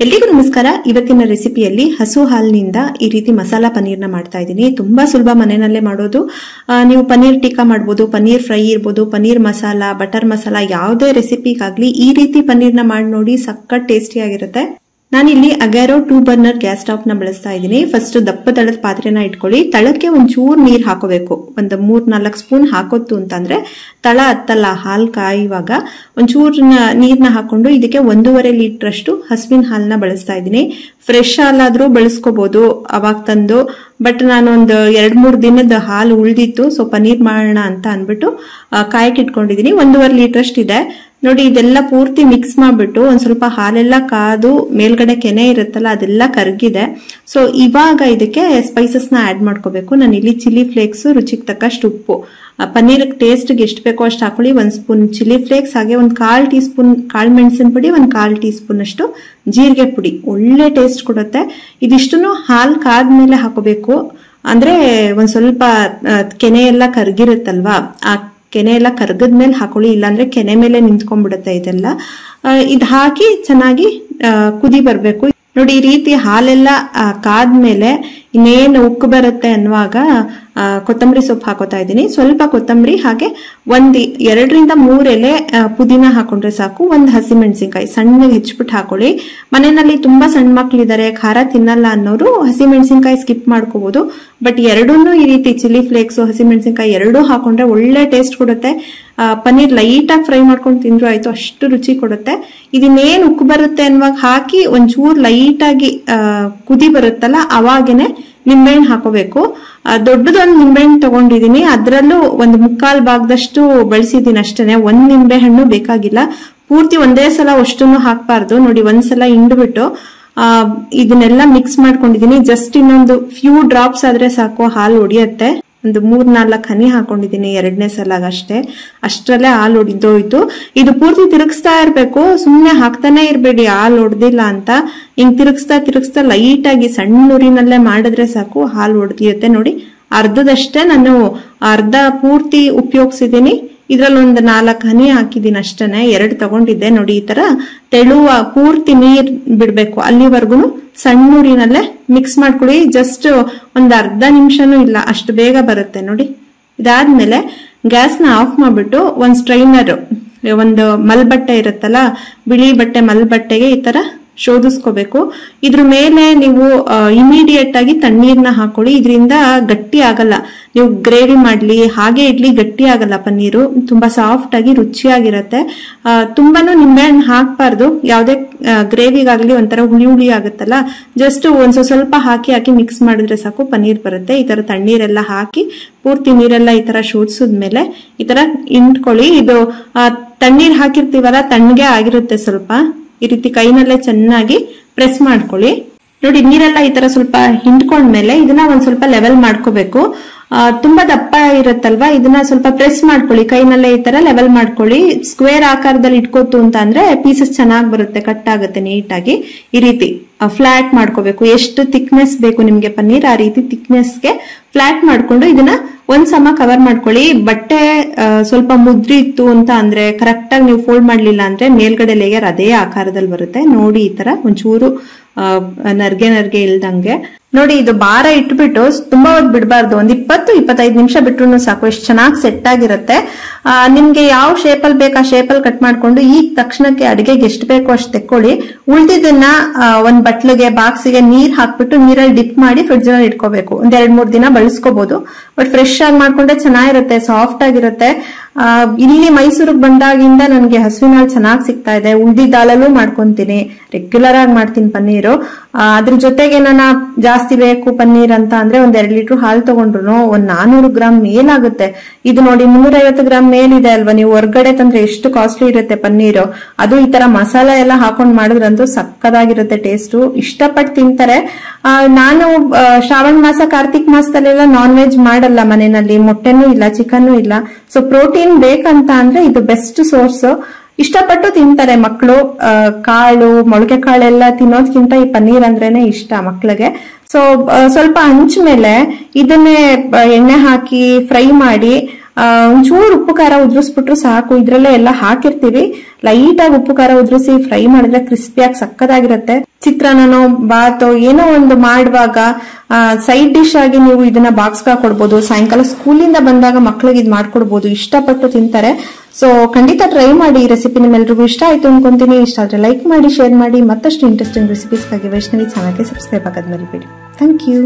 ಎಲ್ರಿಗೂ ನಮಸ್ಕಾರ. ಇವತ್ತಿನ ರೆಸಿಪಿಯಲ್ಲಿ ಹಸು ಹಾಲಿನಿಂದ ಈ ರೀತಿ ಮಸಾಲಾ ಪನ್ನೀರ್ನ ಮಾಡ್ತಾ ಇದ್ದೀನಿ. ತುಂಬಾ ಸುಲಭ ಮನೆಯಲ್ಲೇ ಮಾಡೋದು. ನೀವು ಪನ್ನೀರ್ ಟಿಕ್ಕಾ ಮಾಡಬಹುದು, ಪನ್ನೀರ್ ಫ್ರೈ ಇರಬಹುದು, ಪನ್ನೀರ್ ಮಸಾಲಾ, ಬಟರ್ ಮಸಾಲಾ, ಯಾವುದೇ ರೆಸಿಪಿಗಾಗ್ಲಿ ಈ ರೀತಿ ಪನ್ನೀರ್ನ ಮಾಡಿ ನೋಡಿ, ಸಖತ್ ಟೇಸ್ಟಿ ಆಗಿರುತ್ತೆ. ನಾನಿಲ್ಲಿ ಅಗ್ಯಾರೋ 2 ಬರ್ನರ್ ಗ್ಯಾಸ್ ಸ್ಟವ್ ನ ಬಳಸ್ತಾ ಇದ್ದೀನಿ. ಫಸ್ಟ್ ದಪ್ಪ ತಳದ ಪಾತ್ರೆನ ಇಟ್ಕೊಳ್ಳಿ. ತಳಕ್ಕೆ ಒಂಚೂರು ನೀರ್ ಹಾಕೋಬೇಕು. ಒಂದು 3-4 ಸ್ಪೂನ್ ಹಾಕೋತು ಅಂತಂದ್ರೆ ತಳ ಹತ್ತಲ್ಲ. ಹಾಲು ಕಾಯುವಾಗ ಒಂಚೂರು ನೀರ್ನ ಹಾಕೊಂಡು ಇದಕ್ಕೆ 1.5 ಲೀಟರ್ ಅಷ್ಟು ಹಸುವಿನ ಹಾಲನ್ನ ಬಳಸ್ತಾ ಇದ್ದೀನಿ. ಫ್ರೆಶ್ ಹಾಲಾದ್ರೂ ಬಳಸ್ಕೋಬಹುದು ಅವಾಗ ತಂದು. ಬಟ್ ನಾನು ಒಂದು 2-3 ದಿನದ ಹಾಲು ಉಳಿದಿತ್ತು, ಸೊ ಪನ್ನೀರ್ ಮಾಡೋಣ ಅಂತ ಅನ್ಬಿಟ್ಟು ಕಾಯಕ್ಕೆ ಇಟ್ಕೊಂಡಿದೀನಿ. 1.5 ಲೀಟರ್ ಅಷ್ಟು ಇದೆ ನೋಡಿ. ಇದೆಲ್ಲ ಪೂರ್ತಿ ಮಿಕ್ಸ್ ಮಾಡ್ಬಿಟ್ಟು ಒಂದ್ ಸ್ವಲ್ಪ ಹಾಲೆಲ್ಲ ಕಾದು ಮೇಲ್ಗಡೆ ಕೆನೆ ಇರುತ್ತಲ್ಲ ಅದೆಲ್ಲ ಕರಗಿದೆ. ಸೊ ಇವಾಗ ಇದಕ್ಕೆ ಸ್ಪೈಸಸ್ ನ ಆಡ್ ಮಾಡ್ಕೋಬೇಕು. ನಾನು ಇಲ್ಲಿ ಚಿಲ್ಲಿ ಫ್ಲೇಕ್ಸ್, ರುಚಿಗೆ ತಕ್ಕಷ್ಟು ಉಪ್ಪು, ಪನ್ನೀರ್ ಟೇಸ್ಟ್ ಎಷ್ಟು ಬೇಕೋ ಅಷ್ಟು ಹಾಕೊಳ್ಳಿ. 1 ಸ್ಪೂನ್ ಚಿಲ್ಲಿ ಫ್ಲೇಕ್ಸ್, ಹಾಗೆ 1/4 ಟೀ ಸ್ಪೂನ್ ಕಾಳು ಮೆಣಸಿನ ಪುಡಿ, 1/4 ಟೀ ಸ್ಪೂನ್ ಅಷ್ಟು ಜೀರಿಗೆ ಪುಡಿ. ಒಳ್ಳೆ ಟೇಸ್ಟ್ ಕೊಡುತ್ತೆ. ಇದಿಷ್ಟನ್ನು ಹಾಲು ಕಾದ್ಮೇಲೆ ಹಾಕೋಬೇಕು. ಅಂದ್ರೆ ಒಂದ್ ಸ್ವಲ್ಪ ಕೆನೆ ಎಲ್ಲ ಕರ್ಗಿರುತ್ತಲ್ವಾ, ಆ ಕೆನೆ ಎಲ್ಲ ಕರ್ಗದ್ಮೇಲೆ ಹಾಕೊಳ್ಳಿ, ಇಲ್ಲಾಂದ್ರೆ ಕೆನೆ ಮೇಲೆ ನಿಂತ್ಕೊಂಡ್ಬಿಡುತ್ತೆ ಇದೆಲ್ಲ. ಇದು ಹಾಕಿ ಚೆನ್ನಾಗಿ ಕುದಿ ಬರ್ಬೇಕು ನೋಡಿ. ಈ ರೀತಿ ಹಾಲೆಲ್ಲ ಕಾದ್ಮೇಲೆ ಇನ್ನೇನು ಉಕ್ಕು ಬರುತ್ತೆ ಅನ್ನುವಾಗ ಕೊತ್ತಂಬರಿ ಸೊಪ್ಪು ಹಾಕೋತಾ ಇದ್ದೀನಿ. ಸ್ವಲ್ಪ ಕೊತ್ತಂಬರಿ, ಹಾಗೆ 2-3 ಎಲೆ ಪುದೀನ ಹಾಕೊಂಡ್ರೆ ಸಾಕು. 1 ಹಸಿಮೆಣಸಿನ್ಕಾಯಿ ಸಣ್ಣಗೆ ಹೆಚ್ಚಿಬಿಟ್ಟು ಹಾಕೊಳ್ಳಿ. ಮನೆಯಲ್ಲಿ ತುಂಬಾ ಸಣ್ಣ ಮಕ್ಳಿದ್ದಾರೆ, ಖಾರ ತಿನ್ನಲ್ಲ ಅನ್ನೋರು ಹಸಿಮೆಣಸಿನ್ಕಾಯಿ ಸ್ಕಿಪ್ ಮಾಡ್ಕೋಬಹುದು. ಬಟ್ ಎರಡನ್ನೂ ಈ ರೀತಿ ಚಿಲ್ಲಿ ಫ್ಲೇಕ್ಸ್, ಹಸಿಮೆಣಸಿನ್ಕಾಯಿ ಎರಡೂ ಹಾಕೊಂಡ್ರೆ ಒಳ್ಳೆ ಟೇಸ್ಟ್ ಕೊಡುತ್ತೆ. ಪನ್ನೀರ್ ಲೈಟ್ ಆಗಿ ಫ್ರೈ ಮಾಡ್ಕೊಂಡು ತಿಂದ್ರು ಆಯ್ತು, ಅಷ್ಟು ರುಚಿ ಕೊಡುತ್ತೆ. ಇದನ್ನೇನು ಉಕ್ಕು ಬರುತ್ತೆ ಅನ್ನುವಾಗ ಹಾಕಿ ಒಂಚೂರು ಲೈಟ್ ಆಗಿ ಕುದಿ ಬರುತ್ತಲ್ಲ ಅವಾಗೇನೆ ನಿಂಬೆಹಣ್ಣು ಹಾಕೋಬೇಕು. ದೊಡ್ಡದೊಂದು ನಿಂಬೆಹಣ್ಣು ತಗೊಂಡಿದೀನಿ, ಅದ್ರಲ್ಲೂ 1/4 ಭಾಗದಷ್ಟು ಬಳಸಿದೀನಿ ಅಷ್ಟೇನೆ. 1 ನಿಂಬೆಹಣ್ಣು ಬೇಕಾಗಿಲ್ಲ. ಪೂರ್ತಿ ಒಂದೇ ಸಲ ಅಷ್ಟನ್ನು ಹಾಕ್ಬಾರ್ದು ನೋಡಿ. ಒಂದ್ಸಲ ಹಿಂಡ್ಬಿಟ್ಟು ಇದನ್ನೆಲ್ಲ ಮಿಕ್ಸ್ ಮಾಡ್ಕೊಂಡಿದೀನಿ. ಜಸ್ಟ್ ಇನ್ನೊಂದು ಫ್ಯೂ ಡ್ರಾಪ್ಸ್ ಆದ್ರೆ ಸಾಕು, ಹಾಲು ಒಡಿಯತ್ತೆ. ಒಂದು 3-4 ಹನಿ ಹಾಕೊಂಡಿದೀನಿ 2ನೇ ಸಲ ಅಷ್ಟೇ. ಅಷ್ಟರಲ್ಲೇ ಹಾಲು ಒಡಿದೋಯ್ತು. ಇದು ಪೂರ್ತಿ ತಿರುಗಿಸ್ತಾ ಇರ್ಬೇಕು, ಸುಮ್ನೆ ಹಾಕ್ತಾನೆ ಇರ್ಬೇಡಿ ಹಾಲು ಒಡ್ದಿಲ್ಲ ಅಂತ. ಹಿಂಗ್ ತಿರುಗಿಸ್ತಾ ಲೈಟ್ ಆಗಿ ಸಣ್ಣ ಉರಿನಲ್ಲೇ ಮಾಡಿದ್ರೆ ಸಾಕು, ಹಾಲು ಒಡೆದಿರುತ್ತೆ ನೋಡಿ. ಅರ್ಧದಷ್ಟೇ ನಾನು ಅರ್ಧ ಪೂರ್ತಿ ಉಪಯೋಗಿಸಿದೀನಿ. ಇದ್ರಲ್ಲಿ ಒಂದು 4 ಹನಿ ಹಾಕಿದೀನಿ ಅಷ್ಟೇನೆ. 2 ತಗೊಂಡಿದ್ದೆ ನೋಡಿ. ಈ ತರ ತೆಳುವ ಪೂರ್ತಿ ನೀರ್ ಬಿಡ್ಬೇಕು, ಅಲ್ಲಿವರೆಗೂ ಸಣ್ಣ ಉರಿನಲ್ಲೇ ಮಿಕ್ಸ್ ಮಾಡ್ಕೊಳ್ಳಿ. ಜಸ್ಟ್ ಒಂದ್ ಅರ್ಧ ನಿಮಿಷನೂ ಇಲ್ಲ, ಅಷ್ಟು ಬೇಗ ಬರುತ್ತೆ ನೋಡಿ. ಇದಾದ್ಮೇಲೆ ಗ್ಯಾಸ್ ನ ಆಫ್ ಮಾಡ್ಬಿಟ್ಟು ಒಂದ್ ಸ್ಟ್ರೈನರ್, ಒಂದು ಮಲ್ಬಟ್ಟೆ ಇರುತ್ತಲ್ಲ, ಬಿಳಿ ಬಟ್ಟೆ ಮಲ್ಬಟ್ಟೆಗೆ ಈ ತರ ಶೋಧಿಸ್ಕೋಬೇಕು. ಇದ್ರ ಮೇಲೆ ನೀವು ಇಮಿಡಿಯೇಟ್ ಆಗಿ ತಣ್ಣೀರ್ನ ಹಾಕೊಳ್ಳಿ. ಇದರಿಂದ ಗಟ್ಟಿ ಆಗಲ್ಲ. ನೀವು ಗ್ರೇವಿ ಮಾಡ್ಲಿ ಹಾಗೆ ಇಡ್ಲಿ ಗಟ್ಟಿ ಆಗಲ್ಲ. ಪನ್ನೀರು ತುಂಬಾ ಸಾಫ್ಟ್ ಆಗಿ ರುಚಿಯಾಗಿರತ್ತೆ. ತುಂಬಾನು ನಿಂಬೆಹಣ್ಣು ಹಾಕ್ಬಾರ್ದು. ಯಾವ್ದೇ ಗ್ರೇವಿಗಾಗ್ಲಿ ಒಂಥರ ಹುಳಿ ಆಗುತ್ತಲ್ಲ, ಜಸ್ಟ್ ಒಂದ್ ಸ್ವಲ್ಪ ಹಾಕಿ ಮಿಕ್ಸ್ ಮಾಡಿದ್ರೆ ಸಾಕು, ಪನ್ನೀರ್ ಬರುತ್ತೆ. ಈ ತರ ತಣ್ಣೀರೆಲ್ಲ ಹಾಕಿ ಪೂರ್ತಿ ನೀರೆಲ್ಲ ಈ ತರ ಶೋಧಿಸಿದ್ಮೇಲೆ ಈ ತರ ಇಂಟ್ಕೊಳ್ಳಿ. ಇದು ತಣ್ಣೀರ್ ಹಾಕಿರ್ತೀವಲ್ಲ, ತಣ್ಣಗೆ ಆಗಿರುತ್ತೆ ಸ್ವಲ್ಪ. ಈ ರೀತಿ ಕೈನಲ್ಲೇ ಚೆನ್ನಾಗಿ ಪ್ರೆಸ್ ಮಾಡ್ಕೊಳ್ಳಿ ನೋಡಿ. ನೀರೆಲ್ಲ ಈ ತರ ಸ್ವಲ್ಪ ಹಿಂಡ್ಕೊಂಡ್ಮೇಲೆ ಇದನ್ನ ಒಂದ್ ಸ್ವಲ್ಪ ಲೆವೆಲ್ ಮಾಡ್ಕೋಬೇಕು. ತುಂಬಾ ದಪ್ಪ ಇರುತ್ತಲ್ವಾ, ಇದನ್ನ ಸ್ವಲ್ಪ ಪ್ರೆಸ್ ಮಾಡ್ಕೊಳ್ಳಿ ಕೈನಲ್ಲೇ, ಈ ತರ ಲೆವೆಲ್ ಮಾಡ್ಕೊಳ್ಳಿ. ಸ್ಕ್ವೇರ್ ಆಕಾರದಲ್ಲಿ ಇಟ್ಕೋತು ಅಂತ ಅಂದ್ರೆ ಪೀಸಸ್ ಚೆನ್ನಾಗಿ ಬರುತ್ತೆ, ಕಟ್ ಆಗುತ್ತೆ ನೀಟಾಗಿ. ಈ ರೀತಿ ಫ್ಲಾಟ್ ಮಾಡ್ಕೋಬೇಕು. ಎಷ್ಟು ಥಿಕ್ನೆಸ್ ಬೇಕು ನಿಮ್ಗೆ ಪನ್ನೀರ್, ಆ ರೀತಿ ಥಿಕ್ನೆಸ್ಗೆ ಫ್ಲಾಟ್ ಮಾಡ್ಕೊಂಡು ಇದನ್ನ ಒಂದ್ ಸಮ ಕವರ್ ಮಾಡ್ಕೊಳ್ಳಿ. ಬಟ್ಟೆ ಸ್ವಲ್ಪ ಮುದ್ರಿ ಇತ್ತು ಅಂತ ಅಂದ್ರೆ, ಕರೆಕ್ಟ್ ಆಗಿ ನೀವು ಫೋಲ್ಡ್ ಮಾಡ್ಲಿಲ್ಲ ಅಂದ್ರೆ ಮೇಲ್ಗಡೆ ಲೇಯರ್ ಅದೇ ಆಕಾರದಲ್ಲಿ ಬರುತ್ತೆ ನೋಡಿ. ಈ ತರ ಒಂಚೂರು ನರ್ಗೆ ಇಲ್ದಂಗೆ ನೋಡಿ. ಇದು ಭಾರ ಇಟ್ಬಿಟ್ಟು ತುಂಬಾ ಹೊತ್ತು ಬಿಡಬಾರ್ದು. ಒಂದ್ 20-25 ನಿಮಿಷ ಬಿಟ್ರು ಸಾಕು, ಎಷ್ಟು ಚೆನ್ನಾಗಿ ಸೆಟ್ ಆಗಿರುತ್ತೆ. ನಿಮ್ಗೆ ಯಾವ ಶೇಪಲ್ಲಿ ಬೇಕು ಆ ಶೇಪಲ್ಲಿ ಕಟ್ ಮಾಡ್ಕೊಂಡು ಈ ತಕ್ಷಣಕ್ಕೆ ಅಡಿಗೆಗೆ ಎಷ್ಟು ಬೇಕೋ ಅಷ್ಟು ತೆಕ್ಕೊಳ್ಳಿ. ಉಳ್ದಿದ್ದನ್ನ ಒಂದ್ ಬಟ್ಲಿಗೆ, ಬಾಕ್ಸಿಗೆ ನೀರ್ ಹಾಕ್ಬಿಟ್ಟು ನೀರಲ್ಲಿ ಡಿಪ್ ಮಾಡಿ ಫ್ರಿಡ್ಜ್ ನಲ್ಲಿ ಇಟ್ಕೋಬೇಕು. ಒಂದ್ 2-3 ದಿನ ಬಳಸ್ಕೋಬಹುದು. ಬಟ್ ಫ್ರೆಶ್ ಆಗಿ ಮಾಡ್ಕೊಂಡ್ರೆ ಚೆನ್ನಾಗಿರುತ್ತೆ, ಸಾಫ್ಟ್ ಆಗಿರುತ್ತೆ. ಇಲ್ಲಿ ಮೈಸೂರಿಗೆ ಬಂದಾಗಿಂದ ನನ್ಗೆ ಹಸುವಿನ ಹಾಲು ಚೆನ್ನಾಗಿ ಸಿಗ್ತಾ ಇದೆ. ಉಳ್ದಿದ್ದ ಹಾಲಲ್ಲೂ ಮಾಡ್ಕೊಂತೀನಿ, ರೆಗ್ಯುಲರ್ ಆಗಿ ಮಾಡ್ತೀನಿ ಪನ್ನೀರು. ಅದ್ರ ಜೊತೆಗೆ ನಾನು ಜಾಸ್ತಿ ಬೇಕು ಪನ್ನೀರ್ ಅಂತ ಅಂದ್ರೆ ಒಂದ್ 2 ಲೀಟರ್ ಹಾಲು ತಗೊಂಡ್ರು ಒಂದ್ 400 ಗ್ರಾಮ್ ಮೇಲಾಗುತ್ತೆ. ಇದು ನೋಡಿ 350 ಗ್ರಾಮ್ ಮೇಲಿದೆ ಅಲ್ವಾ. ನೀವು ಹೊರ್ಗಡೆ ತಂದ್ರೆ ಎಷ್ಟು ಕಾಸ್ಟ್ಲಿ ಇರುತ್ತೆ ಪನ್ನೀರು. ಅದು ಈ ತರ ಮಸಾಲ ಎಲ್ಲ ಹಾಕೊಂಡ್ ಮಾಡಿದ್ರಂತೂ ಸಕ್ಕದಾಗಿರುತ್ತೆ ಟೇಸ್ಟು. ಇಷ್ಟಪಟ್ಟು ತಿಂತಾರೆ. ನಾನು ಶ್ರಾವಣ ಮಾಸ, ಕಾರ್ತಿಕ್ ಮಾಸದಲ್ಲೆಲ್ಲ ನಾನ್ ವೆಜ್ ಮಾಡಲ್ಲ ಮನೆಯಲ್ಲಿ. ಮೊಟ್ಟೆನೂ ಇಲ್ಲ, ಚಿಕನ್ ಇಲ್ಲ. ಸೊ ಪ್ರೋಟೀನ್ ಬೇಕಂತ ಅಂದ್ರೆ ಇದು ಬೆಸ್ಟ್ ಸೋರ್ಸ್. ಇಷ್ಟಪಟ್ಟು ತಿಂತಾರೆ ಮಕ್ಕಳು. ಕಾಳು, ಮೊಳಕೆ ಕಾಳೆಲ್ಲ ತಿನ್ನೋದ್ಕಿಂತ ಈ ಪನ್ನೀರ್ ಅಂದ್ರೇನೆ ಇಷ್ಟ ಮಕ್ಳಿಗೆ. ಸೊ ಸ್ವಲ್ಪ ಹಂಚ ಮೇಲೆ ಇದನ್ನೇ ಎಣ್ಣೆ ಹಾಕಿ ಫ್ರೈ ಮಾಡಿ ಒಂಚೂರು ಉಪ್ಪು ಖಾರ ಉದ್ರಿಸ್ಬಿಟ್ರು ಸಾಕು. ಇದ್ರಲ್ಲೇ ಎಲ್ಲ ಹಾಕಿರ್ತೀವಿ. ಲೈಟ್ ಆಗಿ ಉಪ್ಪು ಖಾರ ಉದ್ರಿಸಿ ಫ್ರೈ ಮಾಡಿದ್ರೆ ಕ್ರಿಸ್ಪಿಯಾಗಿ ಸಕ್ಕದಾಗಿರುತ್ತೆ. ಚಿತ್ರಾನ್ನನೋ ಬಾತೋ ಏನೋ ಒಂದು ಮಾಡುವಾಗ ಸೈಡ್ ಡಿಶ್ ಆಗಿ ನೀವು ಇದನ್ನ ಬಾಕ್ಸ್ ಗೆ ಕೊಡ್ಬೋದು. ಸಾಯಂಕಾಲ ಸ್ಕೂಲಿಂದ ಬಂದಾಗ ಮಕ್ಳಿಗೆ ಇದು ಮಾಡ್ಕೊಡ್ಬೋದು, ಇಷ್ಟಪಟ್ಟು ತಿಂತಾರೆ. ಸೊ ಖಂಡಿತ ಟ್ರೈ ಮಾಡಿ ಈ ರೆಸಿಪಿ. ನಿಮ್ಮೆಲ್ರಿಗೂ ಇಷ್ಟ ಆಯ್ತು ಅನ್ಕೊಂತೀನಿ. ಇಷ್ಟ ಆದ್ರೆ ಲೈಕ್ ಮಾಡಿ, ಶೇರ್ ಮಾಡಿ. ಮತ್ತಷ್ಟು ಇಂಟ್ರೆಸ್ಟಿಂಗ್ ರೆಸಿಪೀಸ್ಗಾಗಿ ವೈಷ್ಣವಿ ಚಾನಲ್ಗೆ ಸಬ್ಸ್ಕ್ರೈಬ್ ಆಗೋದು ಮರಿಬೇಡಿ. Thank you.